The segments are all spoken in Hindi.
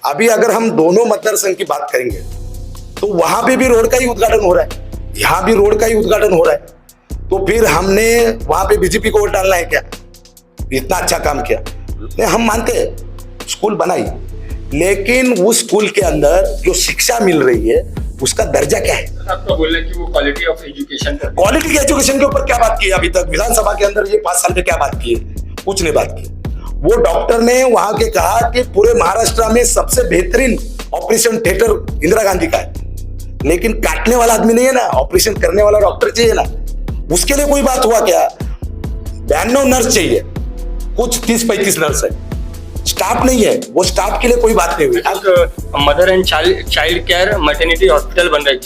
अभी अगर हम दोनों मतदार संघ की बात करेंगे तो वहां पे भी रोड का ही उद्घाटन हो रहा है, यहाँ भी रोड का ही उद्घाटन हो रहा है। तो फिर हमने वहां पे बीजेपी को वोट डालना है क्या? इतना अच्छा काम किया नहीं, हम मानते हैं स्कूल बनाई, लेकिन उस स्कूल के अंदर जो शिक्षा मिल रही है उसका दर्जा क्या है? आपका बोलना कि वो क्वालिटी ऑफ एजुकेशन, क्वालिटी के एजुकेशन के ऊपर क्या बात की है अभी तक विधानसभा के अंदर? ये 5 साल में क्या बात की है? कुछ नहीं बात की। वो डॉक्टर ने वहां के कहा कि पूरे महाराष्ट्र में सबसे बेहतरीन ऑपरेशन थिएटर इंदिरा गांधी का है, लेकिन काटने वाला आदमी नहीं है ना, ऑपरेशन करने वाला डॉक्टर चाहिए ना। उसके लिए कोई बात हुआ क्या? 92 नर्स चाहिए, कुछ 30-35 नर्स है, स्टाफ नहीं है, वो स्टाफ के लिए कोई बात नहीं हुई। Mother and child care maternity hospital बन रहा है,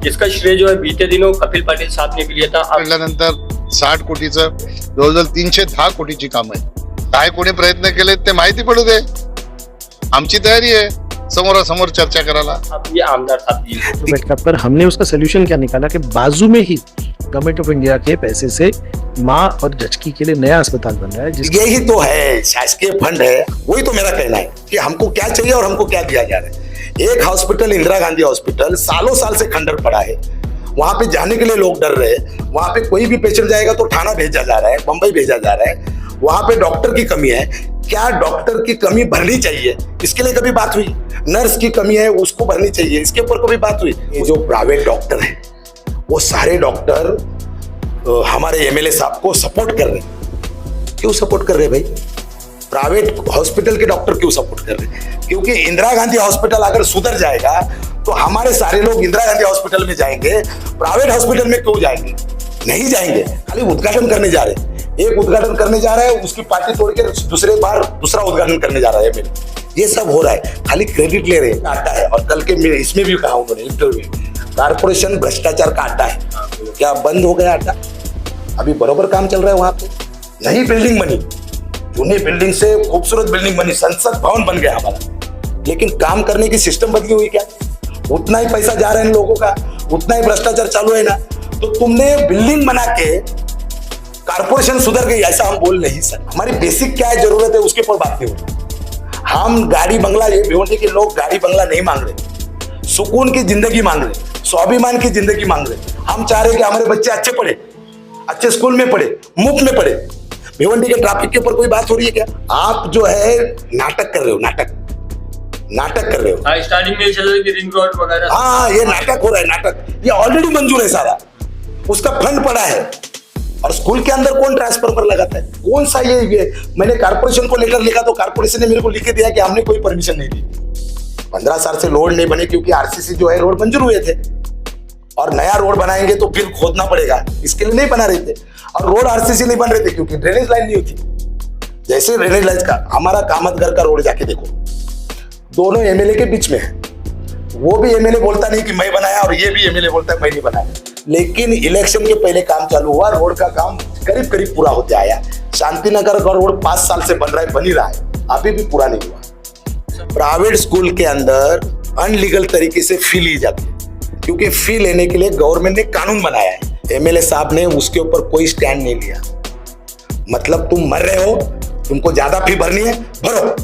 जिसका श्रेय जो है बीते दिनों कपिल पाटील साहब ने भी लिया था। नंतर 60 कोटीचं जवळजवळ 310 कोटीची काम आहे। काय कोणी प्रयत्न केले ते माहिती पडू दे, आमची तयारी आहे समोरासमोर चर्चा करायला। अब ये आमदार साहब बैठकर पर हमने उसका सोल्यूशन क्या निकाला कि बाजू में ही गवर्नमेंट ऑफ इंडिया के पैसे से माँ और जचकी के लिए नया अस्पताल बन रहा है। यही तो है, शासकीय फंड है। वही तो मेरा कहना है कि हमको क्या चाहिए और हमको क्या दिया जा रहा है। एक हॉस्पिटल इंदिरा गांधी हॉस्पिटल सालों साल से खंडर पड़ा है, वहां पे जाने के लिए लोग डर रहे हैं। वहां पे कोई भी पेशेंट जाएगा तो थाना भेजा जा रहा है, बंबई भेजा जा रहा है। वहां पे डॉक्टर की कमी है, क्या डॉक्टर की कमी भरनी चाहिए, इसके लिए कभी बात हुई? नर्स की कमी है, उसको भरनी चाहिए, इसके ऊपर कभी बात हुई? ये जो प्राइवेट डॉक्टर है वो सारे डॉक्टर हमारे एमएलए साहब को सपोर्ट कर रहे हैं। क्यों सपोर्ट कर रहे हैं भाई? प्राइवेट हॉस्पिटल के डॉक्टर क्यों सपोर्ट कर रहे हैं? क्योंकि इंदिरा गांधी हॉस्पिटल अगर सुधर जाएगा तो हमारे सारे लोग इंदिरा गांधी हॉस्पिटल में जाएंगे, प्राइवेट हॉस्पिटल में क्यों जाएंगे? नहीं जाएंगे। खाली उद्घाटन करने जा रहे हैं, एक उद्घाटन करने जा रहा है, उसकी पार्टी तोड़ के दूसरे बार दूसरा उद्घाटन करने जा रहा है मेरे। ये सब हो रहा है, खाली क्रेडिट ले रहे हैं। आटा है, और कल के इसमें भी कहा उन्होंने इंटरव्यू, कारपोरेशन भ्रष्टाचार का आटा है। क्या बंद हो गया आटा? अभी बराबर काम चल रहा है वहां पे। नई बिल्डिंग बनी, जूनी बिल्डिंग से खूबसूरत बिल्डिंग बनी, संसद भवन बन गया हमारा, लेकिन काम करने की सिस्टम बदली हुई क्या? उतना ही पैसा जा रहा है इन लोगों का, उतना ही भ्रष्टाचार चालू है ना। तो तुमने बिल्डिंग बना के कारपोरेशन सुधर गई ऐसा हम बोल नहीं सकते। हमारी बेसिक क्या है जरूरत है उसके ऊपर बात नहीं होती। हम गाड़ी बंगला, ये भिवंडी के लोग गाड़ी बंगला नहीं मांग रहे, सुकून की जिंदगी मांग रहे, स्वाभिमान की जिंदगी मांग रहे। हम चाह रहे कि हमारे बच्चे अच्छे पढ़े, अच्छे स्कूल में पढ़े, मुफ्त में पढ़े। भिवंडी के ट्रैफिक के ऊपर कोई बात हो रही है क्या? आप जो है नाटक कर रहे हो, नाटक कर रहे हो। स्टार्टिंग में चल रही रिंग रोड वगैरह, हाँ ये नाटक हो रहा है, नाटक। ये ऑलरेडी मंजूर है सारा, उसका फंड पड़ा है। और स्कूल के अंदर कौन ट्रांसफार्मर लगाता है? कौन सा ये मैंने कारपोरेशन को लेटर लिखा तो कारपोरेशन ने मेरे को लिख के दिया कि हमने कोई परमिशन नहीं दी। 15 साल से रोड नहीं बने क्योंकि आरसीसी जो है रोड मंजूर हुए थे, और नया रोड बनाएंगे तो फिर खोदना पड़ेगा, इसके लिए नहीं बना रहे थे। और रोड आरसीसी नहीं बन रहे थे क्योंकि ड्रेनेज लाइन नहीं होती। जैसे ड्रेनेज लाइन का हमारा कामतगर का रोड जाके देखो, दोनों एमएलए के बीच में है। वो भी एमएलए बोलता नहीं कि मैं बनाया, और ये भी एमएलए बोलता है मैं नहीं बनाया। लेकिन इलेक्शन के पहले काम चालू हुआ, रोड का काम करीब करीब पूरा होते आया। शांतिनगर का रोड 5 साल से बन रहा है, बन ही रहा है, अभी भी पूरा नहीं हुआ। प्राइवेट स्कूल के अंदर अनलीगल तरीके से फी ली जाती है, क्योंकि फी लेने के लिए गवर्नमेंट ने कानून बनाया है। एमएलए साहब ने उसके ऊपर कोई स्टैंड नहीं लिया। मतलब तुम मर रहे हो, तुमको ज्यादा फी भरनी है, भरो।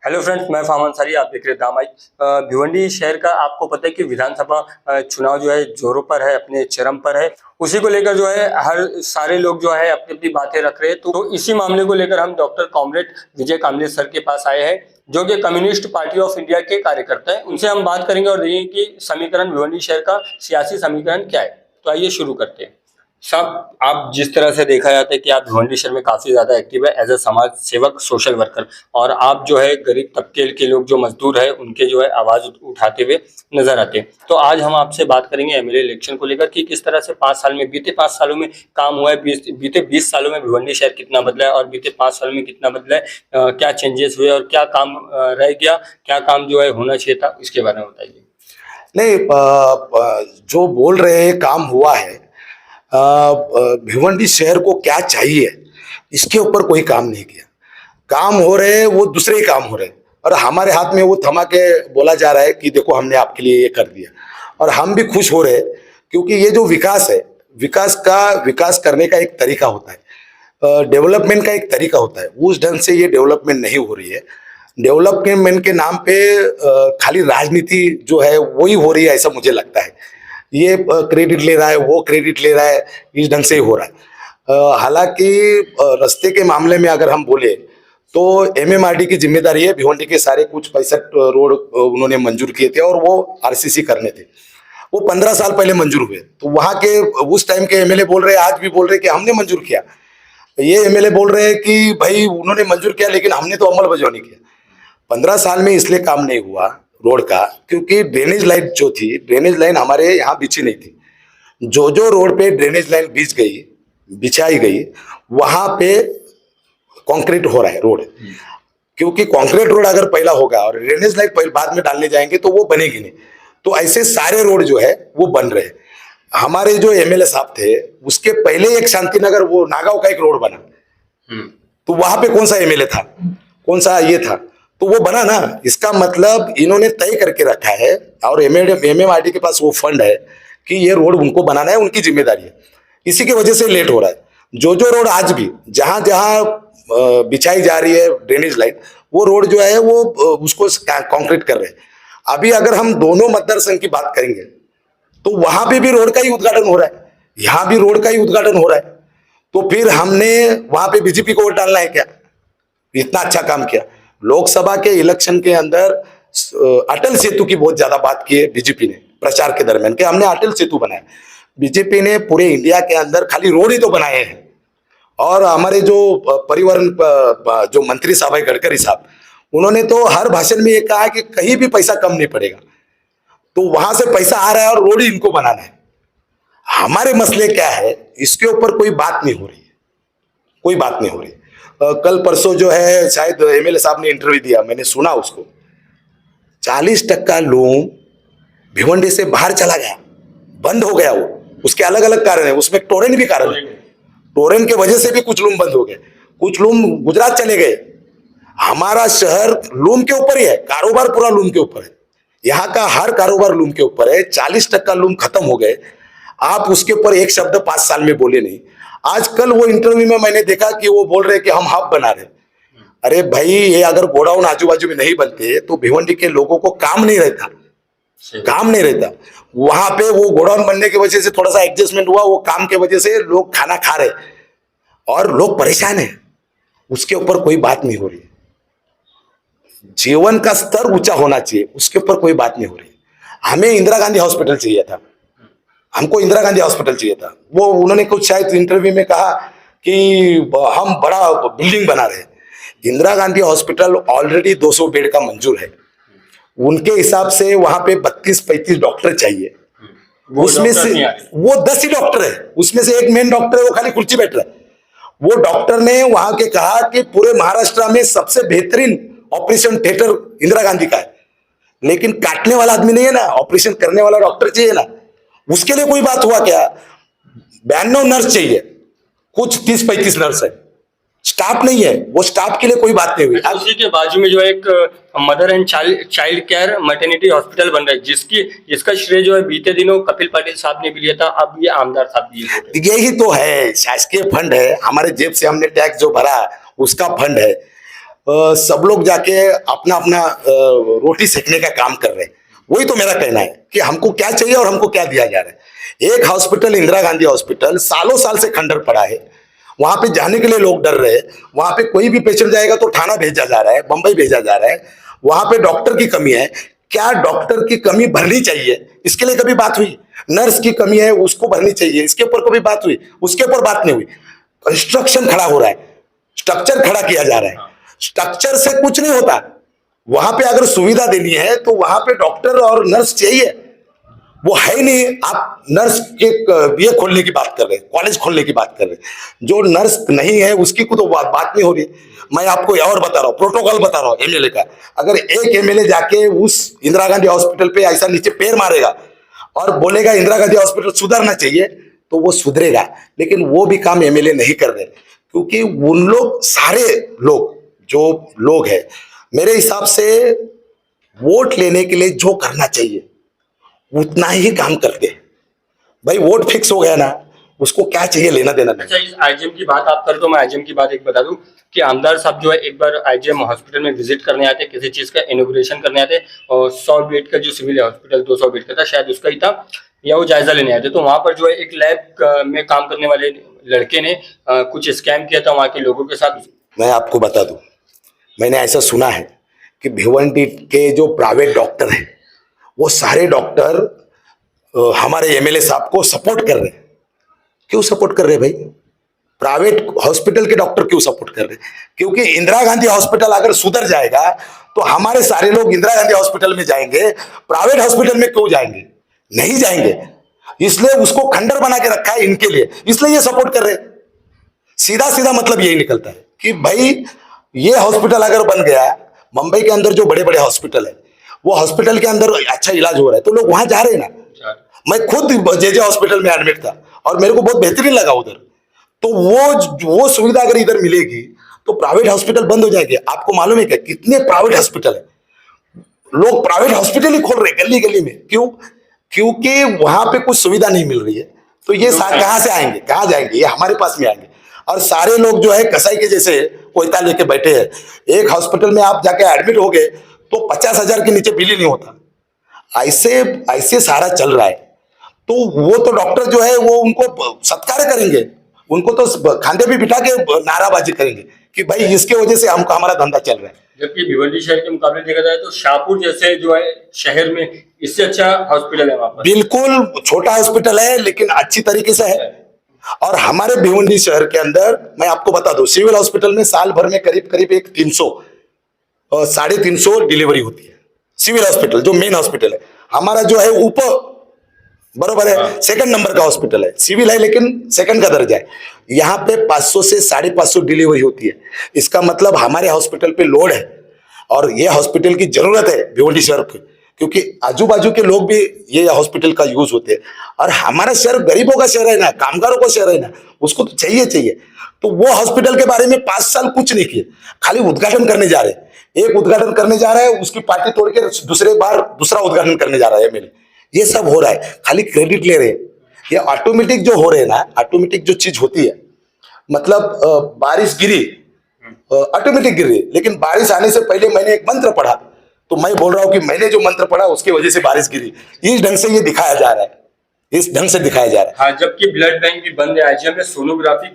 हेलो फ्रेंड्स, मैं फाहम अंसारी, आप देख रहे हैं दामाइक। भिवंडी शहर का आपको पता है कि विधानसभा चुनाव जो है जोरों पर है, अपने चरम पर है। उसी को लेकर जो है हर सारे लोग जो है अपनी अपनी बातें रख रहे हैं। तो इसी मामले को लेकर हम डॉक्टर कॉमरेड विजय कामले सर के पास आए हैं, जो कि कम्युनिस्ट पार्टी ऑफ इंडिया के कार्यकर्ता है। उनसे हम बात करेंगे और देखेंगे कि समीकरण भिवंडी शहर का सियासी समीकरण क्या है। तो आइए शुरू करते हैं। साहब, आप जिस तरह से देखा जाता है कि आप भिवंडी शहर में काफ़ी ज़्यादा एक्टिव है एज ए समाज सेवक, सोशल वर्कर, और आप जो है गरीब तबके के लोग जो मजदूर है उनके जो है आवाज़ उठाते हुए नजर आते हैं। तो आज हम आपसे बात करेंगे एमएलए इलेक्शन को लेकर कि किस तरह से 5 साल में, बीते 5 सालों में काम हुआ है, बीते 20 सालों में भिवंडी शहर कितना बदला है और बीते 5 सालों में कितना बदला है, क्या चेंजेस हुए और क्या काम रह गया, क्या काम जो है होना चाहिए था, इसके बारे में बताइए। नहीं, जो बोल रहे हैं काम हुआ है, भिवंडी शहर को क्या चाहिए इसके ऊपर कोई काम नहीं किया। काम हो रहे हैं वो दूसरे ही काम हो रहे हैं। और हमारे हाथ में वो थमा के बोला जा रहा है कि देखो हमने आपके लिए ये कर दिया, और हम भी खुश हो रहे हैं क्योंकि ये जो विकास है, विकास करने का एक तरीका होता है, डेवलपमेंट का एक तरीका होता है, उस ढंग से ये डेवलपमेंट नहीं हो रही है। डेवलपमेंट के नाम पे खाली राजनीति जो है वही हो रही है, ऐसा मुझे लगता है। ये क्रेडिट ले रहा है, वो क्रेडिट ले रहा है, इस ढंग से ही हो रहा है। हालांकि रास्ते के मामले में अगर हम बोले तो एमएमआरडी की जिम्मेदारी है। भिवंडी के सारे कुछ 65 रोड उन्होंने मंजूर किए थे और वो आरसीसी करने थे, वो 15 साल पहले मंजूर हुए। तो वहां के उस टाइम के एमएलए बोल रहे हैं, आज भी बोल रहे हैं कि हमने मंजूर किया। ये एमएलए बोल रहे हैं कि भाई उन्होंने मंजूर किया लेकिन हमने तो अमल बजाव नहीं किया। 15 साल में इसलिए काम नहीं हुआ रोड का क्योंकि ड्रेनेज लाइन जो थी, ड्रेनेज लाइन हमारे यहाँ बिछी नहीं थी। जो रोड पे ड्रेनेज लाइन बिछाई गई वहां पे कंक्रीट हो रहा है रोड, क्योंकि कंक्रीट रोड अगर पहला होगा और ड्रेनेज लाइन पहले बाद में डालने जाएंगे तो वो बनेगी नहीं। तो ऐसे सारे रोड जो है वो बन रहे हैं। हमारे जो एमएलए साहब थे उसके पहले एक शांतिनगर वो नागांव का एक रोड बना, तो वहां पे कौन सा एमएलए था, कौन सा ये था, तो वो बना ना। इसका मतलब इन्होंने तय करके रखा है और एमएमआरडी के पास वो फंड है कि ये रोड उनको बनाना है, उनकी जिम्मेदारी है। इसी की वजह से लेट हो रहा है। जो रोड आज भी जहां जहां बिछाई जा रही है ड्रेनेज लाइन, वो रोड जो है वो उसको कंक्रीट कर रहे हैं। अभी अगर हम दोनों मतदार संघ की बात करेंगे तो वहां पे भी रोड का ही उद्घाटन हो रहा है, यहाँ भी रोड का ही उद्घाटन हो रहा है। तो फिर हमने वहां पे बीजेपी को वोट डालना है क्या? इतना अच्छा काम किया। लोकसभा के इलेक्शन के अंदर अटल सेतु की बहुत ज्यादा बात की है बीजेपी ने प्रचार के दरमियान कि हमने अटल सेतु बनाया। बीजेपी ने पूरे इंडिया के अंदर खाली रोड ही तो बनाए हैं। और हमारे जो परिवहन जो मंत्री साहब है गडकरी साहब, उन्होंने तो हर भाषण में ये कहा कि कहीं भी पैसा कम नहीं पड़ेगा। तो वहां से पैसा आ रहा है और रोड ही इनको बनाना है। हमारे मसले क्या है, इसके ऊपर कोई बात नहीं हो रही है, कोई बात नहीं हो रही। कल परसों जो है शायद एमएलए साहब ने इंटरव्यू दिया, मैंने सुना उसको। 40% लूम भिवंडी से बाहर चला गया, बंद हो गया। वो उसके अलग अलग कारण है, उसमें टोरेंट भी कारण है। टोरेंट के वजह से भी कुछ लूम बंद हो गए, कुछ लूम गुजरात चले गए। हमारा शहर लूम के ऊपर ही है, कारोबार पूरा लूम के ऊपर है। यहाँ का हर कारोबार लूम के ऊपर है। 40% लूम खत्म हो गए, आप उसके ऊपर एक शब्द 5 साल में बोले नहीं। आजकल वो इंटरव्यू में मैंने देखा कि वो बोल रहे कि हम हब बना रहे। अरे भाई, ये अगर गोडाउन आजू बाजू में नहीं बनते तो भिवंडी के लोगों को काम नहीं रहता, काम नहीं रहता। वहां पे वो गोडाउन बनने की वजह से थोड़ा सा एडजस्टमेंट हुआ, वो काम के वजह से लोग खाना खा रहे और लोग परेशान है। उसके ऊपर कोई बात नहीं हो रही। जीवन का स्तर ऊंचा होना चाहिए, उसके ऊपर कोई बात नहीं हो रही। हमें इंदिरा गांधी हॉस्पिटल चाहिए था, हमको इंदिरा गांधी हॉस्पिटल चाहिए था। वो उन्होंने कुछ शायद इंटरव्यू में कहा कि हम बड़ा बिल्डिंग बना रहे हैं। Indira Gandhi hospital already 200 bed का मंजूर है। उनके हिसाब से वहां पे 32-35 डॉक्टर चाहिए, उसमें से वो 10 ही डॉक्टर है, उसमें से एक मेन डॉक्टर है वो खाली कुर्सी बैठ रहा है। वो डॉक्टर ने वहां के कहा कि पूरे महाराष्ट्र में सबसे बेहतरीन ऑपरेशन थिएटर इंदिरा गांधी का है, लेकिन काटने वाला आदमी नहीं है ना, ऑपरेशन करने वाला डॉक्टर चाहिए ना। उसके लिए कोई बात हुआ क्या? 92 नर्स चाहिए, कुछ 30-35 नर्स है, स्टाफ नहीं है। वो स्टाफ के लिए कोई बात नहीं हुई। उसी के बाजू में जो है एक mother and child care maternity hospital बन रहा है, जिसका श्रेय जो है बीते दिनों कपिल पाटिल साहब ने भी लिया था, अब ये आमदार साहब भी। यही तो है, शासकीय फंड है, हमारे जेब से हमने टैक्स जो भरा उसका फंड है। सब लोग जाके अपना अपना रोटी सेकने का काम कर रहे हैं। वही तो मेरा कहना है कि हमको क्या चाहिए और हमको क्या दिया जा रहा है। एक हॉस्पिटल, इंदिरा गांधी हॉस्पिटल, सालों साल से खंडर पड़ा है। वहां पे जाने के लिए लोग डर रहे हैं। वहां पे कोई भी पेशेंट जाएगा तो थाना भेजा जा रहा है, बंबई भेजा जा रहा है। वहां पे डॉक्टर की कमी है। क्या डॉक्टर की कमी भरनी चाहिए, इसके लिए कभी बात हुई? नर्स की कमी है, उसको भरनी चाहिए, इसके ऊपर कभी बात हुई? उसके ऊपर बात नहीं हुई। कंस्ट्रक्शन खड़ा हो रहा है, स्ट्रक्चर खड़ा किया जा रहा है। स्ट्रक्चर से कुछ नहीं होता। वहां पे अगर सुविधा देनी है तो वहां पे डॉक्टर और नर्स चाहिए, वो है ही नहीं। आप नर्स के ये खोलने की बात कर रहे हैं, कॉलेज खोलने की बात कर रहे हैं। जो नर्स नहीं है उसकी को तो बात नहीं हो रही। मैं आपको और बता रहा हूँ, प्रोटोकॉल बता रहा हूँ एमएलए का। अगर एक एमएलए जाके उस इंदिरा गांधी हॉस्पिटल पे ऐसा नीचे पैर मारेगा और बोलेगा इंदिरा गांधी हॉस्पिटल सुधरना चाहिए, तो वो सुधरेगा। लेकिन वो भी काम एमएलए नहीं कर रहे, क्योंकि उन लोग सारे लोग जो लोग हैं मेरे हिसाब से वोट लेने के लिए जो करना चाहिए उतना ही काम करते हैं। भाई वोट फिक्स हो गया ना, उसको क्या चाहिए लेना देना नहीं। अच्छा, इस आईजीएम की बात आप करें तो मैं आईजीएम की बात एक बता दूं कि आमदार साहब जो है एक बार आईजीएम हॉस्पिटल में विजिट करने आते, किसी चीज का इनॉग्रेशन करने आते, और 100 बेड का जो सिविल हॉस्पिटल 200 बेड का था शायद उसका ही था, या वो जायजा लेने आए थे, तो वहां पर जो है एक लैब में काम करने वाले लड़के ने कुछ स्कैम किया था वहां के लोगों के साथ। मैं आपको बता दूं, मैंने ऐसा सुना है कि भिवंडी के जो प्राइवेट डॉक्टर हैं वो सारे डॉक्टर हमारे एमएलए साहब को सपोर्ट कर रहे हैं। क्यों सपोर्ट कर रहे हैं भाई? प्राइवेट हॉस्पिटल के डॉक्टर क्यों सपोर्ट कर रहे हैं? क्योंकि इंदिरा गांधी हॉस्पिटल अगर सुधर जाएगा तो हमारे सारे लोग इंदिरा गांधी हॉस्पिटल में जाएंगे, प्राइवेट हॉस्पिटल में क्यों जाएंगे? नहीं जाएंगे। इसलिए उसको खंडर बना के रखा है इनके लिए, इसलिए ये सपोर्ट कर रहे हैं। सीधा सीधा मतलब यही निकलता है कि भाई ये हॉस्पिटल अगर बन गया, मुंबई के अंदर जो बड़े बड़े हॉस्पिटल है वो हॉस्पिटल के अंदर अच्छा इलाज हो रहा है तो लोग वहां जा रहे हैं ना। मैं खुद जे हॉस्पिटल में एडमिट था और मेरे को बहुत बेहतरीन लगा उधर। तो वो सुविधा अगर इधर मिलेगी तो प्राइवेट हॉस्पिटल बंद हो जाएंगे। आपको मालूम है क्या कितने प्राइवेट हॉस्पिटल है? लोग प्राइवेट हॉस्पिटल ही खोल रहे गली गली में। क्यों? क्योंकि वहां पे कुछ सुविधा नहीं मिल रही है। तो ये कहां से आएंगे, कहां जाएंगे? ये हमारे पास में आएंगे। और सारे लोग जो है कसाई के जैसे कोयता लेके बैठे हैं। एक हॉस्पिटल में आप जाके एडमिट हो गए तो 50,000 के नीचे बिल ही नहीं होता। ऐसे ऐसे सारा चल रहा है। तो वो तो डॉक्टर जो है वो उनको सत्कार करेंगे, उनको तो खांदे भी बिठा के नाराबाजी करेंगे कि भाई इसके वजह से हमको हमारा धंधा चल रहा है। जबकि भिवंडी शहर के मुकाबले देखा जाए तो शाहपुर जैसे जो है शहर में इससे अच्छा हॉस्पिटल है वहां पर। बिल्कुल छोटा हॉस्पिटल है लेकिन अच्छी तरीके से है। और हमारे भिवंडी शहर के अंदर मैं आपको बता दूं, सिविल हॉस्पिटल में साल भर में करीब करीब एक 300 और 350 डिलीवरी होती है। सिविल हॉस्पिटल जो मेन हॉस्पिटल है हमारा जो है ऊपर बरोबर है, सेकंड नंबर का हॉस्पिटल है, सिविल है लेकिन सेकंड का दर्जा है। यहाँ पे 500 से 550 डिलीवरी होती है। इसका मतलब हमारे हॉस्पिटल पे लोड है और ये हॉस्पिटल की जरूरत है भिवंडी शहर की, क्योंकि आजू बाजू के लोग भी ये हॉस्पिटल का यूज होते हैं। और हमारा शहर गरीबों का शहर है ना, कामगारों का शहर है ना, उसको तो चाहिए। तो वो हॉस्पिटल के बारे में 5 साल कुछ नहीं किए, खाली उद्घाटन करने जा रहे हैं। एक उद्घाटन करने जा रहा है, उसकी पार्टी तोड़ के दूसरे बार दूसरा उद्घाटन करने जा रहा है एमएलए। ये सब हो रहा है, खाली क्रेडिट ले रहे हैं। ये ऑटोमेटिक जो हो रहे हैं ना, ऑटोमेटिक जो चीज होती है, मतलब बारिश गिरी ऑटोमेटिक गिर रही है, लेकिन बारिश आने से पहले मैंने एक मंत्र पढ़ा तो मैं बोल रहा हूं कि मैंने जो मंत्र पढ़ा उसकी वजह से बारिश गिरी। इस ढंग से ये दिखाया जा रहा है, इस ढंग से दिखाया जा रहा है। हाँ, जबकि ब्लड बैंक भी बंद है, आईजीएम में सोनोग्राफी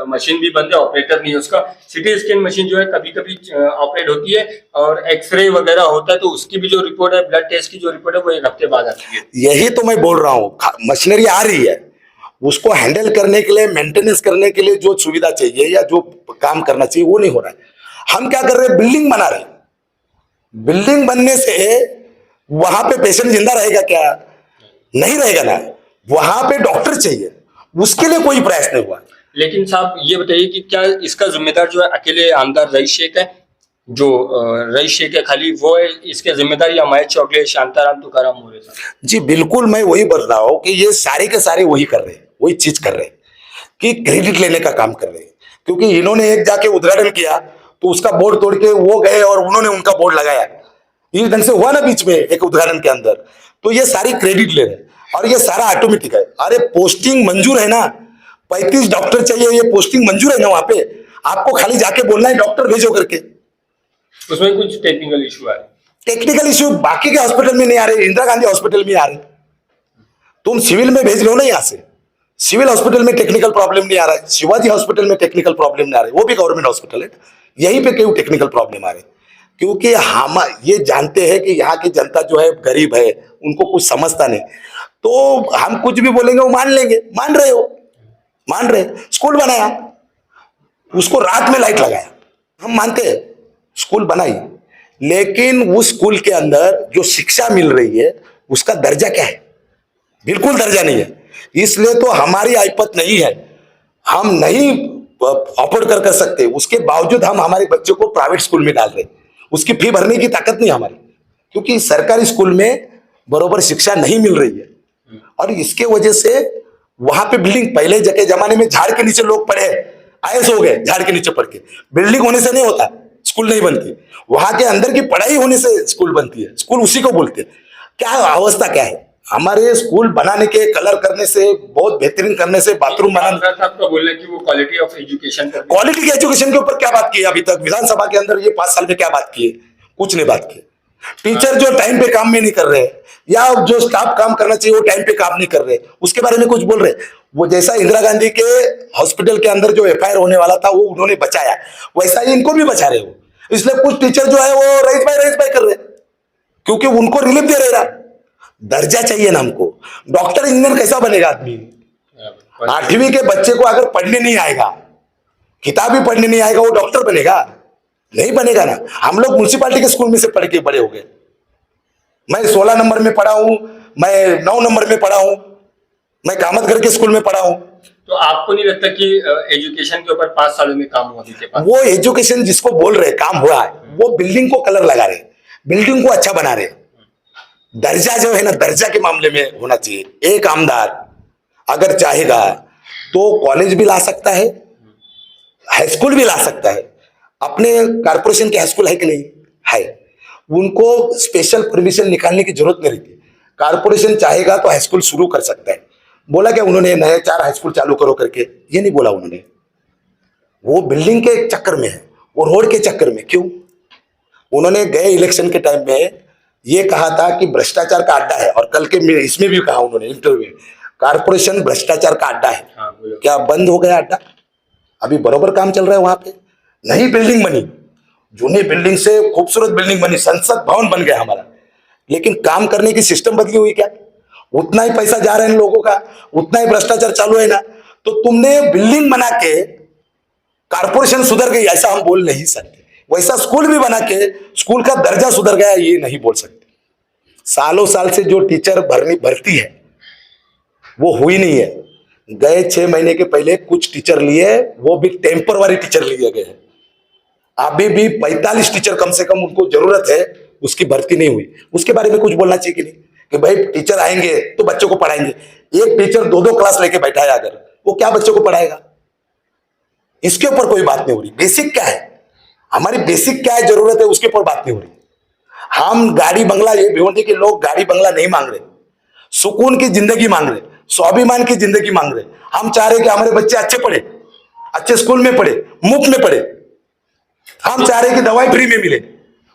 मशीन भी बंद है, ऑपरेटर नहीं है उसका। सीटी स्कैन मशीन जो है कभी कभी ऑपरेट होती है और एक्सरे वगैरह होता है तो उसकी भी जो रिपोर्ट है, ब्लड टेस्ट की जो रिपोर्ट है वो 1 हफ्ते बाद आती है। यही तो मैं बोल रहा हूँ, मशीनरी आ रही है, उसको हैंडल करने के लिए, मेंटेनेंस करने के लिए जो सुविधा चाहिए या जो काम करना चाहिए वो नहीं हो रहा है। हम क्या कर रहे हैं, बिल्डिंग बना रहे हैं। बिल्डिंग बनने से वहां पे पेशेंट जिंदा रहेगा क्या? नहीं रहेगा ना। वहां पे डॉक्टर चाहिए, उसके लिए कोई प्रयास नहीं हुआ। लेकिन साहब ये बताइए कि क्या इसका जिम्मेदार जो है अकेले आमदार रईस शेख है? जो रईस शेख है खाली वो है इसके जिम्मेदार, या महेश चौगले, शांताराम, तुकाराम मोरे साहब? जी बिल्कुल, मैं वही बोल रहा हूं कि ये सारे के सारे वही कर रहे हैं, वही चीज कर रहे हैं कि क्रेडिट लेने का काम कर रहे हैं। क्योंकि इन्होंने एक जाके उद्घाटन किया तो उसका बोर्ड तोड़ के वो गए और उन्होंने उनका बोर्ड लगाया। इस ढंग से हुआ ना बीच में एक उद्घाटन के अंदर। तो ये सारी क्रेडिट ले रहे हैं और ये सारा ऑटोमेटिक है। अरे पोस्टिंग मंजूर है ना, 35 डॉक्टर चाहिए, ये पोस्टिंग मंजूर है ना वहां पे। आपको खाली जाके बोलना है डॉक्टर भेजो करके। उसमें कुछ टेक्निकल इशू है। टेक्निकल इशू बाकी के हॉस्पिटल में नहीं आ रहे, इंदिरा गांधी हॉस्पिटल में आ रहे। तुम सिविल में भेज रहे हो ना, यहाँ से सिविल हॉस्पिटल में टेक्निकल प्रॉब्लम नहीं आ रहा है, शिवाजी हॉस्पिटल में टेक्निकल प्रॉब्लम नहीं आ रही, वो भी गवर्नमेंट हॉस्पिटल है। यहीं पे क्यों टेक्निकल प्रॉब्लम आ रही? क्योंकि हम ये जानते हैं कि यहाँ की जनता जो है गरीब है, उनको कुछ समझता नहीं। तो हम कुछ भी बोलेंगे वो मान लेंगे। मान रहे हो, मान रहे। स्कूल बनाया, उसको रात में लाइट लगाया, हम मानते हैं स्कूल बनाई, लेकिन उस स्कूल के अंदर जो शिक्षा मिल रही है उसका दर्जा क्या है? बिल्कुल दर्जा नहीं है। इसलिए तो हमारी आइपत नहीं है, हम नहीं अफोर्ड कर सकते, उसके बावजूद हम हमारे बच्चों को प्राइवेट स्कूल में डाल रहे हैं। उसकी फी भरने की ताकत नहीं हमारी, क्योंकि सरकारी स्कूल में बरोबर शिक्षा नहीं मिल रही है। और इसके वजह से वहां पे बिल्डिंग, पहले के जमाने में झाड़ के नीचे लोग पढ़े, आईएएस हो गए झाड़ के नीचे पढ़ के। बिल्डिंग होने से नहीं होता, स्कूल नहीं बनती। वहां के अंदर की पढ़ाई होने से स्कूल बनती है, स्कूल उसी को बोलते हैं। क्या अवस्था क्या है हमारे स्कूल बनाने के, कलर करने से, बहुत बेहतरीन करने से, बाथरूम बनाने। साहब का बोलना है कि वो क्वालिटी ऑफ एजुकेशन पर क्वालिटी के एजुकेशन के ऊपर क्या बात की है अभी तक विधानसभा के अंदर? ये 5 साल में क्या बात की है? कुछ नहीं बात की। टीचर जो टाइम पे काम में नहीं कर रहे, या जो स्टाफ काम करना चाहिए वो टाइम पे काम नहीं कर रहे, उसके बारे में कुछ बोल रहे। वो जैसा इंदिरा गांधी के हॉस्पिटल के अंदर जो एफआईआर होने वाला था वो उन्होंने बचाया, वैसा ही इनको भी बचा रहे हो। इसलिए कुछ टीचर जो है वो रईस भाई कर रहे, क्योंकि उनको रिलीफ दे रहे। दर्जा चाहिए ना हमको। डॉक्टर इंजीनियर कैसा बनेगा आदमी? 8वीं के बच्चे को अगर पढ़ने नहीं आएगा, किताब भी पढ़ने नहीं आएगा, वो डॉक्टर बनेगा? नहीं बनेगा ना। हम लोग म्युनिसिपालिटी के स्कूल में से पढ़ के बड़े हो गए। मैं 16 नंबर में पढ़ा हूं, मैं 9 नंबर में पढ़ा हूं, मैं कामतघर के स्कूल में पढ़ा हूं। तो आपको नहीं लगता कि एजुकेशन के ऊपर 5 सालों में काम हुआ के पास? वो एजुकेशन जिसको बोल रहे काम हुआ है, वो बिल्डिंग को कलर लगा रहे, बिल्डिंग को अच्छा बना रहे। दर्जा जो है ना, दर्जा के मामले में होना चाहिए। एक आमदार अगर चाहेगा तो कॉलेज भी ला सकता है, हाई स्कूल भी ला सकता है। अपने कारपोरेशन के हाई स्कूल है कि नहीं? है। उनको स्पेशल परमिशन निकालने की जरूरत नहीं रहती। कारपोरेशन चाहेगा तो हाई स्कूल शुरू कर सकता है। बोला क्या उन्होंने नए 4 हाई स्कूल चालू करो करके? ये नहीं बोला उन्होंने। वो बिल्डिंग के चक्कर में है, वो रोड के चक्कर में। क्यों? उन्होंने गए इलेक्शन के टाइम में ये कहा था कि भ्रष्टाचार का अड्डा है, और कल के इसमें भी कहा उन्होंने इंटरव्यू में, कारपोरेशन भ्रष्टाचार का अड्डा है। क्या बंद हो गया अड्डा? अभी बराबर काम चल रहा है वहां पे। नई बिल्डिंग बनी, जूनी बिल्डिंग से खूबसूरत बिल्डिंग बनी, संसद भवन बन गया हमारा, लेकिन काम करने की सिस्टम बदली हुई क्या? उतना ही पैसा जा रहा है इन लोगों का, उतना ही भ्रष्टाचार चालू है ना। तो तुमने बिल्डिंग बना के कारपोरेशन सुधर गई ऐसा हम बोल नहीं सकते। वैसा स्कूल भी बना के स्कूल का दर्जा सुधर गया ये नहीं बोल सकते। सालों साल से जो टीचर भर्ती है वो हुई नहीं है। गए 6 महीने के पहले कुछ टीचर लिए, वो भी टेम्पररी टीचर लिए गए। अभी भी 45 टीचर कम से कम उनको जरूरत है, उसकी भर्ती नहीं हुई। उसके बारे में कुछ बोलना चाहिए कि नहीं, कि भाई टीचर आएंगे तो बच्चों को पढ़ाएंगे। एक टीचर 2-2 क्लास लेके बैठा है, अगर वो क्या बच्चों को पढ़ाएगा? इसके ऊपर कोई बात नहीं हो रही। बेसिक क्या है हमारी, बेसिक क्या है जरूरत है, उसके ऊपर बात नहीं हो रही। हम गाड़ी बंगला, ये भिवंडी के लोग गाड़ी बंगला नहीं मांग रहे, सुकून की जिंदगी मांग रहे, स्वाभिमान की जिंदगी मांग रहे। हम चाह रहे कि हमारे बच्चे अच्छे पढ़े, अच्छे स्कूल में पढ़े, मुफ्त में पढ़े। हम चाह रहे कि दवाई फ्री में मिले,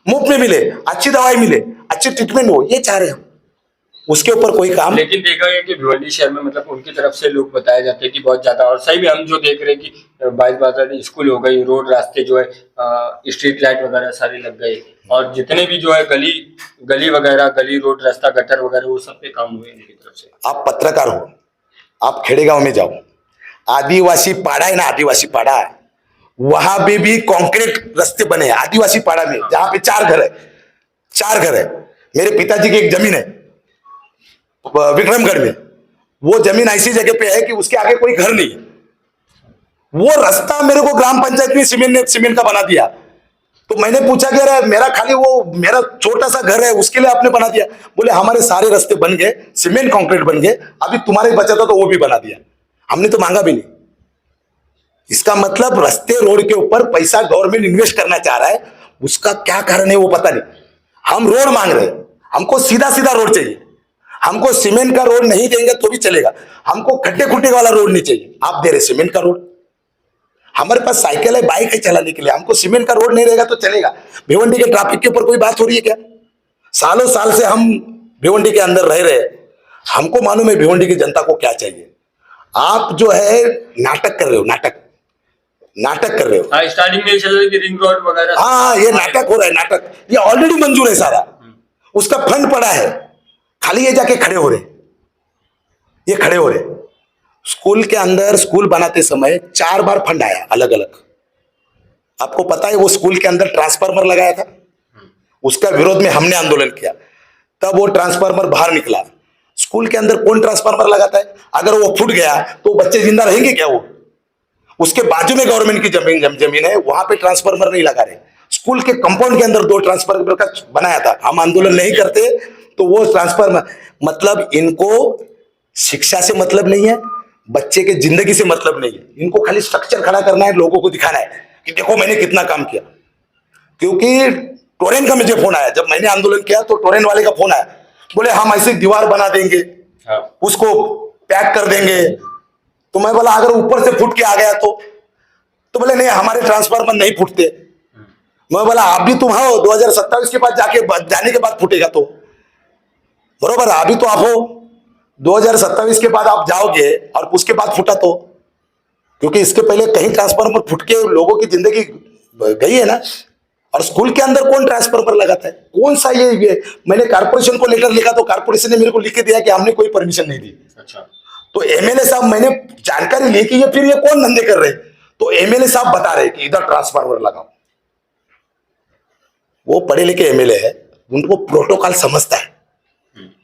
मुफ्त में मिले, अच्छी दवाई मिले, अच्छी ट्रीटमेंट हो, ये चाह रहे हम। उसके ऊपर कोई काम। लेकिन देखा गया कि भिवंडी शहर में मतलब उनकी तरफ से लोग बताए जाते हैं कि बहुत ज्यादा, और सही में हम जो देख रहे हैं कि 22 स्कूल हो गई, रोड रास्ते जो है, स्ट्रीट लाइट वगैरह सारे लग गए, और जितने भी जो है गली वगैरह, गली रोड रास्ता गटर वगैरह, वो सब पे काम हुए इनकी तरफ से। आप पत्रकार हो, आप खेड़ेगांव में जाओ, आदिवासी पाड़ा है ना, आदिवासी पाड़ा है, वहां पे भी कंक्रीट रास्ते बने हैं। आदिवासी पाड़ा में जहां पे 4 घर है, 4 घर है। मेरे पिताजी की एक जमीन है विक्रमगढ़ में, वो जमीन ऐसी जगह पे है कि उसके आगे कोई घर नहीं है। वो रास्ता मेरे को ग्राम पंचायत में सीमेंट का बना दिया। तो मैंने पूछा कि अरे मेरा खाली वो मेरा छोटा सा घर है उसके लिए आपने बना दिया? बोले हमारे सारे रास्ते बन गए, सीमेंट कंक्रीट बन गए, अभी तुम्हारे बचा था तो वो भी बना दिया, हमने तो मांगा भी नहीं। इसका मतलब रास्ते रोड के ऊपर पैसा गवर्नमेंट इन्वेस्ट करना चाह रहा है, उसका क्या कारण है वो पता नहीं। हम रोड मांग रहे हैं, हमको सीधा सीधा रोड चाहिए। हमको सीमेंट का रोड नहीं देंगे तो भी चलेगा, हमको खड्डे खुड्डे वाला रोड नहीं चाहिए। आप दे रहे सीमेंट का रोड, हमारे पास साइकिल है, बाइक है चलाने के लिए, हमको सीमेंट का रोड नहीं रहेगा तो चलेगा। भिवंडी के ट्रैफिक के ऊपर कोई बात हो रही है क्या? सालों साल से हम भिवंडी के अंदर रह रहे, हमको मालूम है भिवंडी की जनता को क्या चाहिए। आप जो है नाटक कर रहे हो, नाटक कर रहे हो। हाँ, स्टार्टिंग में चल रही थी रिंग रोड वगैरह। हाँ, ये नाटक हो रहा है, नाटक। ये ऑलरेडी मंजूर है सारा, उसका फंड पड़ा है, खाली ये जाके खड़े हो रहे, ये खड़े हो रहे। स्कूल के अंदर स्कूल बनाते समय 4 बार फंड आया अलग अलग। आपको पता है वो स्कूल के अंदर ट्रांसफार्मर लगाया था, उसका विरोध में हमने आंदोलन किया, तब वो ट्रांसफार्मर बाहर निकला। स्कूल के अंदर कौन ट्रांसफार्मर लगाता है? अगर वो फूट गया तो बच्चे जिंदा रहेंगे क्या? वो उसके बाजू में गवर्नमेंट की जमीन है, वहां पे ट्रांसफार्मर नहीं लगा रहे। स्कूल के कंपाउंड के अंदर 2 ट्रांसफार्मर का बनाया था। हम आंदोलन नहीं करते तो वो ट्रांसफार्मर, मतलब इनको शिक्षा से मतलब नहीं है, बच्चे के जिंदगी से मतलब नहीं है। इनको खाली स्ट्रक्चर खड़ा करना है, लोगों को दिखाना है कि देखो मैंने कितना काम किया। क्योंकि टोरेन का मुझे फोन आया, जब मैंने आंदोलन किया तो टोरेन वाले का फोन आया, बोले हम ऐसे दीवार बना देंगे, हाँ। उसको पैक कर देंगे। तो मैं बोला अगर ऊपर से फूट के आ गया तो बोले नहीं हमारे ट्रांसफार्मर नहीं फूटते। मैं बोला आप भी तुम हो, 2027 के बाद जाने के बाद फूटेगा तो बरोबर, अभी तो आप हो, 2027 के बाद आप जाओगे और उसके बाद फूटा तो, क्योंकि इसके पहले कहीं ट्रांसफार्मर फूट के लोगों की जिंदगी गई है ना। और स्कूल के अंदर कौन ट्रांसफार्मर लगाता है, कौन सा ये मैंने कारपोरेशन को लेटर लिखा तो कारपोरेशन ने मेरे को लिख के दिया कि हमने कोई परमिशन नहीं दी। अच्छा। तो एमएलए साहब, मैंने जानकारी ली कि ये फिर ये कौन धंधे कर रहे, तो एमएलए साहब बता रहे कि इधर ट्रांसफार्मर लगाओ। वो पढ़े लिखे एमएलए है, उनको प्रोटोकॉल समझता है,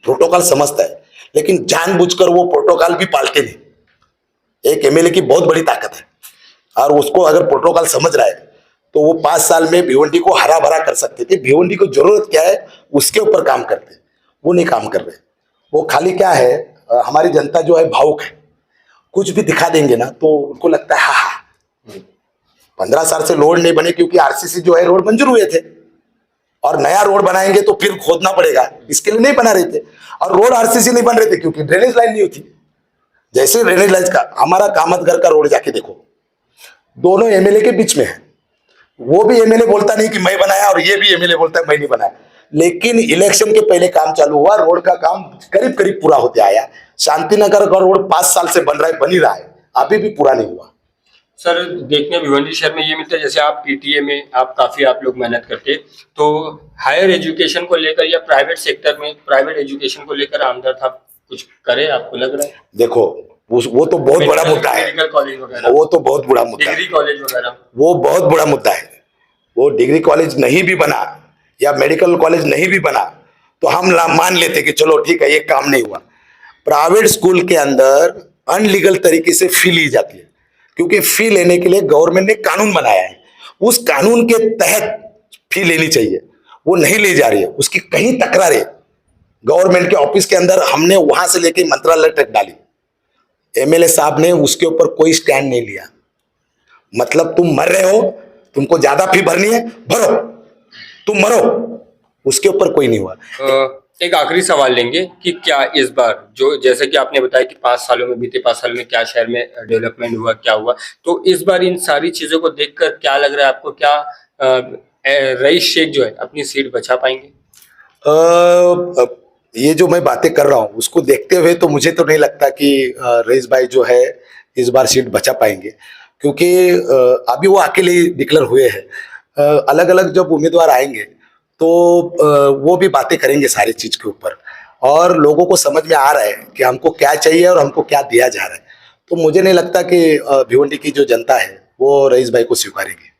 प्रोटोकॉल समझता है, लेकिन जानबूझकर वो प्रोटोकॉल भी पालते नहीं। एक एमएलए की बहुत बड़ी ताकत है, और उसको अगर प्रोटोकॉल समझ रहा है तो वो 5 साल में भिवंडी को हरा भरा कर सकते थे। भिवंडी को जरूरत क्या है उसके ऊपर काम करते, वो नहीं काम कर रहे। वो खाली क्या है, हमारी जनता जो है भावुक है, कुछ भी दिखा देंगे ना तो उनको लगता है हाँ 15 साल से रोड नहीं बने, क्योंकि आरसीसी जो है रोड मंजूर हुए थे, और नया रोड बनाएंगे तो फिर खोदना पड़ेगा, इसके लिए नहीं बना रहे थे। और रोड आरसीसी नहीं बन रहे थे क्योंकि ड्रेनेज लाइन नहीं होती। जैसे ड्रेनेज लाइन का हमारा कामतगर का रोड जाके देखो, दोनों एमएलए के बीच में है। वो भी एमएलए बोलता नहीं कि मैं बनाया, और ये भी एमएलए बोलता है मैं नहीं बनाया। लेकिन इलेक्शन के पहले काम चालू हुआ, रोड का काम करीब करीब पूरा होते आया। शांतिनगर का रोड 5 साल से बन रहा है, बन ही रहा है, अभी भी पूरा नहीं हुआ। सर देखने भिवंडी शहर में ये मिलता है, जैसे आप पीटीए में आप लोग मेहनत करते, तो हायर एजुकेशन को लेकर या प्राइवेट सेक्टर में प्राइवेट एजुकेशन को लेकर आमदर था कुछ करे, आपको लग रहा है? देखो वो तो बहुत बड़ा मुद्दा है, मेडिकल कॉलेज वगैरह, वो तो बहुत बड़ा मुद्दा है, डिग्री कॉलेज वगैरह, वो बहुत बड़ा मुद्दा है। वो डिग्री कॉलेज नहीं भी बना या मेडिकल कॉलेज नहीं भी बना तो हम मान लेते कि चलो ठीक है ये काम नहीं हुआ। प्राइवेट स्कूल के अंदर अनलीगल तरीके से फी ली जाती है, क्योंकि फी लेने के लिए गवर्नमेंट ने कानून बनाया है, उस कानून के तहत फी लेनी चाहिए, वो नहीं ले जा रही है। उसकी कहीं तकरारें गवर्नमेंट के ऑफिस के अंदर हमने वहां से लेके मंत्रालय तक डाली, एमएलए साहब ने उसके ऊपर कोई स्टैंड नहीं लिया। मतलब तुम मर रहे हो, तुमको ज्यादा फी भरनी है भरो, तुम मरो, उसके ऊपर कोई नहीं हुआ। एक आखिरी सवाल लेंगे कि क्या इस बार जो जैसे कि आपने बताया कि 5 सालों में, बीते 5 साल में क्या शहर में डेवलपमेंट हुआ, क्या हुआ, तो इस बार इन सारी चीजों को देखकर क्या लग रहा है आपको, क्या रईस शेख जो है अपनी सीट बचा पाएंगे? ये जो मैं बातें कर रहा हूँ उसको देखते हुए तो मुझे तो नहीं लगता कि रईस भाई जो है इस बार सीट बचा पाएंगे, क्योंकि अभी वो अकेले डिक्लेयर हुए हैं। अलग अलग जब उम्मीदवार आएंगे तो वो भी बातें करेंगे सारी चीज के ऊपर, और लोगों को समझ में आ रहा है कि हमको क्या चाहिए और हमको क्या दिया जा रहा है। तो मुझे नहीं लगता कि भिवंडी की जो जनता है वो रईस भाई को स्वीकारेगी।